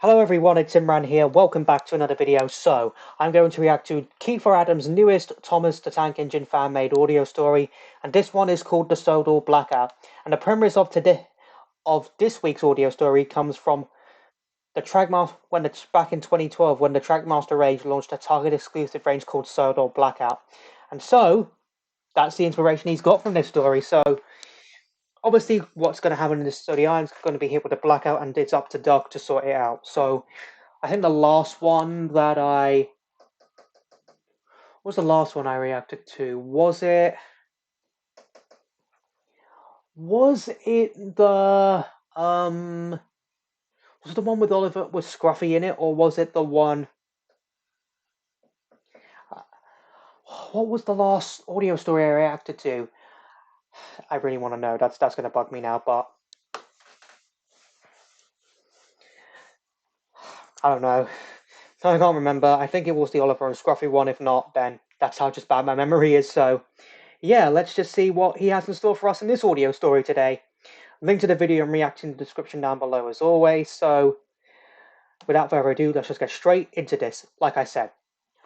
Hello everyone, it's Imran here. Welcome back to another video. So, I'm going to react to Kiefer Adams' newest Thomas the Tank Engine fan-made audio story, and this one is called The Sodor Blackout. And the premise of this week's audio story comes from the Trackmaster back in 2012 when the Trackmaster Rage launched a Target exclusive range called Sodor Blackout. And so, that's the inspiration he's got from this story. So, obviously, what's going to happen in this story, I'm going to be hit with a blackout, and it's up to Doug to sort it out. So, I think the last one that I what was the last one I reacted to? Was it the one with Oliver with Scruffy in it, or was it the one? What was the last audio story I reacted to? I really want to know. That's going to bug me now, but I don't know. I can't remember. I think it was the Oliver and Scruffy one. If not, then that's how just bad my memory is. So, yeah, let's just see what he has in store for us in this audio story today. Link to the video and reaction in the description down below as always. So, without further ado, let's just get straight into this. Like I said,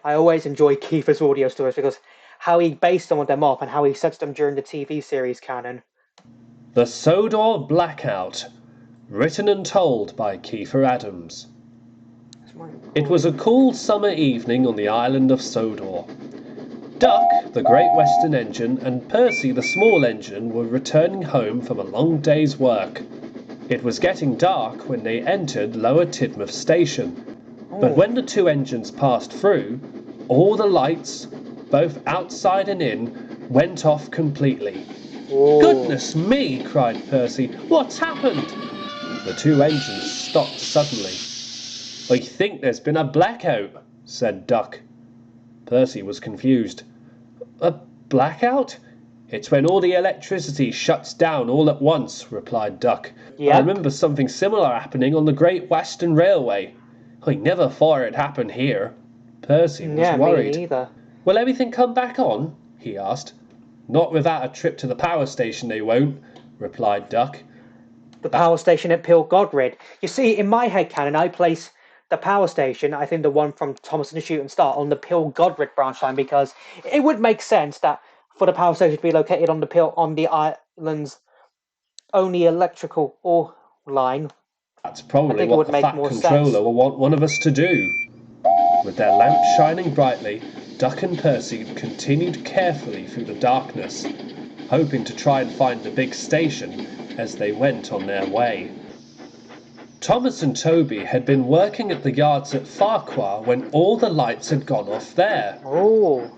I always enjoy Kiefer's audio stories because how he based some of them off and how he sets them during the TV series canon. The Sodor Blackout, written and told by Kiefer Adams. It was a cool summer evening on the island of Sodor. Duck, the Great Western Engine, and Percy, the Small Engine, were returning home from a long day's work. It was getting dark when they entered Lower Tidmouth Station, but when the two engines passed through, all the lights, both outside and in, went off completely. "Goodness me!" cried Percy. "What's happened?" The two engines stopped suddenly. "I think there's been a blackout," said Duck. Percy was confused. "A blackout? It's when all the electricity shuts down all at once," replied Duck. "I remember something similar happening on the Great Western Railway. I never thought it'd happen here." Percy was worried. Me neither. "Will everything come back on?" he asked. "Not without a trip to the power station, they won't," replied Duck. The power station at Peel Godred. You see, in my head canon, I place the power station, I think the one from Thomas and the Shooting Star, on the Peel Godred branch line, because it would make sense that for the power station to be located on the island's only electrical or line. That's probably what the Fat Controller will want one of us to do. With their lamps shining brightly, Duck and Percy continued carefully through the darkness, hoping to try and find the big station as they went on their way. Thomas and Toby had been working at the yards at Farquhar when all the lights had gone off there.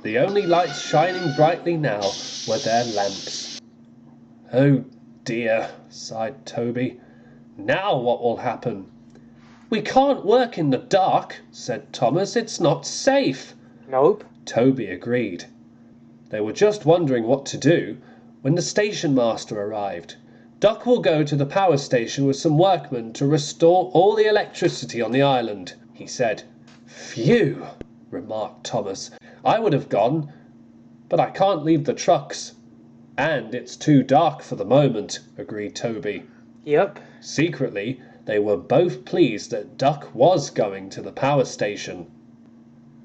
The only lights shining brightly now were their lamps. "Oh dear," sighed Toby. "Now what will happen?" "We can't work in the dark," said Thomas. "It's not safe." Nope. Toby agreed. They were just wondering what to do when the station master arrived. "Duck will go to the power station with some workmen to restore all the electricity on the island," he said. "Phew," remarked Thomas. "I would have gone, but I can't leave the trucks." "And it's too dark for the moment," agreed Toby. Yep. Secretly, they were both pleased that Duck was going to the power station.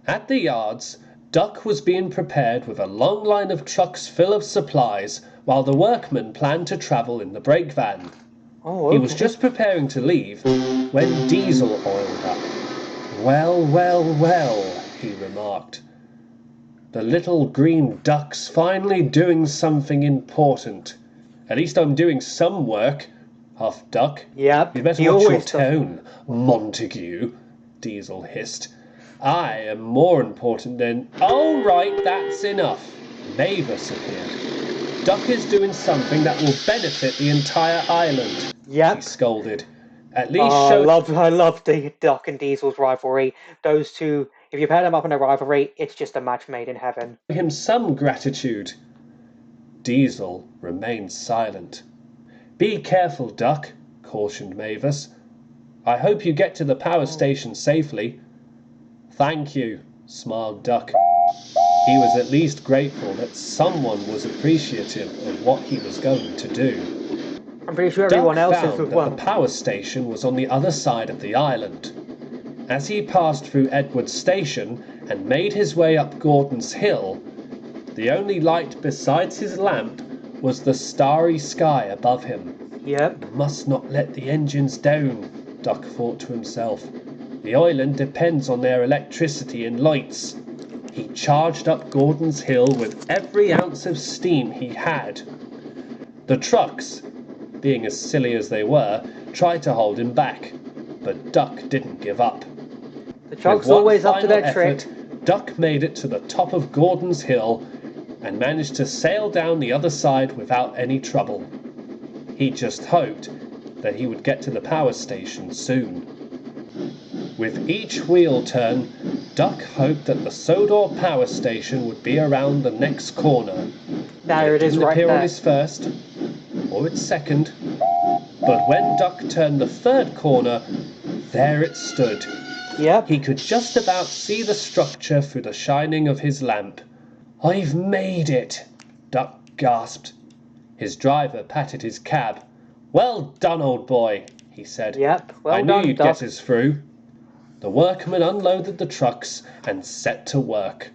At the yards, Duck was being prepared with a long line of trucks full of supplies, while the workmen planned to travel in the brake van. He was just preparing to leave when Diesel oiled up. "Well, well, well," he remarked. "The little green duck's finally doing something important. At least I'm doing some work," huffed Duck. "Yep, "You'd better watch your tone, Montague," Diesel hissed. "I am more important than—" "All right, that's enough." Mavis appeared. "Duck is doing something that will benefit the entire island," she scolded. "At least show—" I love the Duck and Diesel's rivalry. Those two, if you pair them up in a rivalry, it's just a match made in heaven. "Him some gratitude." Diesel remained silent. "Be careful, Duck," cautioned Mavis. "I hope you get to the power station safely." "Thank you," smiled Duck. He was at least grateful that someone was appreciative of what he was going to do. I'm pretty sure everyone else is as well. The power station was on the other side of the island. As he passed through Edward's station and made his way up Gordon's Hill, the only light besides his lamp was the starry sky above him. Yep. Must not let the engines down, Duck thought to himself. The island depends on their electricity and lights. He charged up Gordon's Hill with every ounce of steam he had. The trucks, being as silly as they were, tried to hold him back, but Duck didn't give up. The truck's always up to their effort, trick. Duck made it to the top of Gordon's Hill and managed to sail down the other side without any trouble. He just hoped that he would get to the power station soon. With each wheel turn, Duck hoped that the Sodor power station would be around the next corner. There it is, didn't right appear there. on its first or its second, but when Duck turned the third corner, there it stood. Yep. He could just about see the structure through the shining of his lamp. "I've made it," Duck gasped. His driver patted his cab. "Well done, old boy," he said. Yep. Well "I knew done, you'd Duck." get us through." The workmen unloaded the trucks and set to work.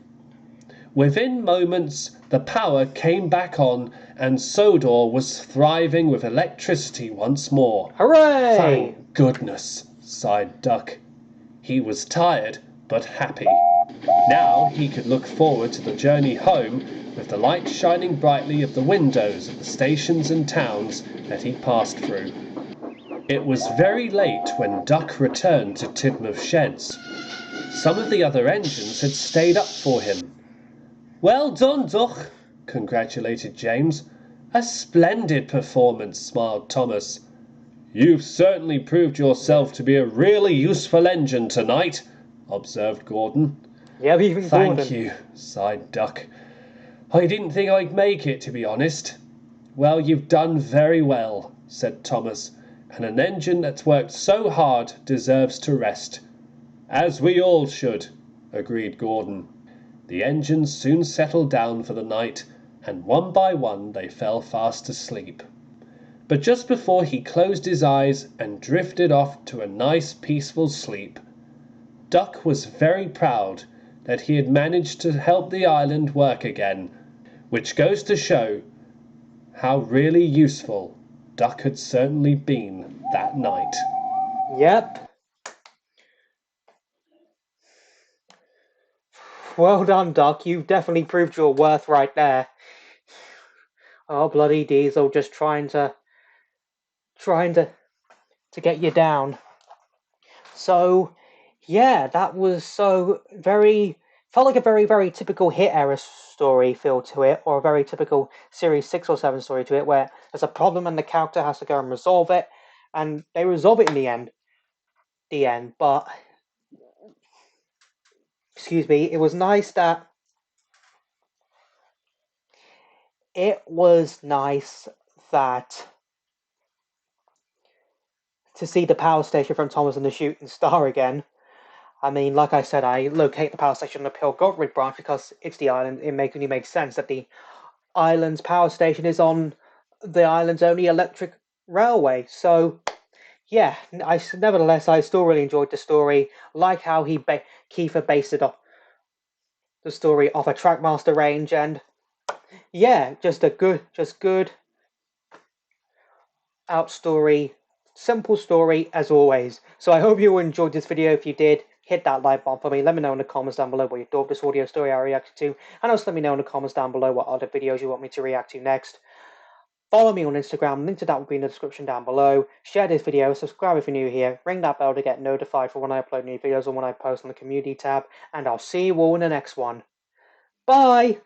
Within moments, the power came back on and Sodor was thriving with electricity once more. Hooray! Thank goodness, sighed Duck. He was tired, but happy. Now he could look forward to the journey home with the light shining brightly of the windows of the stations and towns that he passed through. It was very late when Duck returned to Tidmouth Sheds. Some of the other engines had stayed up for him. "Well done, Duck," congratulated James. "A splendid performance," smiled Thomas. "You've certainly proved yourself to be a really useful engine tonight," observed Gordon. Yep, even Gordon. "Thank you," sighed Duck. "I didn't think I'd make it, to be honest." "Well, you've done very well," said Thomas, "and an engine that's worked so hard deserves to rest." "As we all should," agreed Gordon. The engines soon settled down for the night, and one by one they fell fast asleep. But just before he closed his eyes and drifted off to a nice peaceful sleep, Duck was very proud that he had managed to help the island work again, which goes to show how really useful Duck had certainly been that night. Yep. Well done, Duck. You've definitely proved your worth right there. Oh, bloody Diesel, just trying to get you down. So, yeah, that was felt like a very, very typical hit error story feel to it, or a very typical series 6 or 7 story to it, where there's a problem and the character has to go and resolve it, and they resolve it in the end. But excuse me, it was nice that to see the power station from Thomas and the Shooting Star again. I mean, like I said, I locate the power station on the Pilgotrid branch because it's the island. It only makes sense that the island's power station is on the island's only electric railway. So, yeah, nevertheless, I still really enjoyed the story. Like how Kiefer based it off the story off a Trackmaster range, and yeah, just good out story, simple story as always. So I hope you enjoyed this video. If you did, hit that like button for me. Let me know in the comments down below what you thought of this audio story I reacted to, and also let me know in the comments down below what other videos you want me to react to next. Follow me on Instagram, link to that will be in the description down below. Share this video, subscribe if you're new here, ring that bell to get notified for when I upload new videos or when I post on the community tab, and I'll see you all in the next one. Bye!